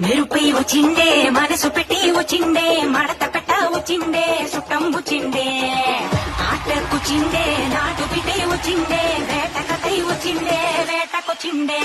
మెరుపై వచ్చిండే మనసు పెట్టి వచ్చిండే మడత పెట్ట వచ్చిండే సుట్టం వచ్చిండే ఆటకుచిండే నాటు బిడ్డే వచ్చిండే వేటకై వచ్చిండే వేటకొచ్చిండే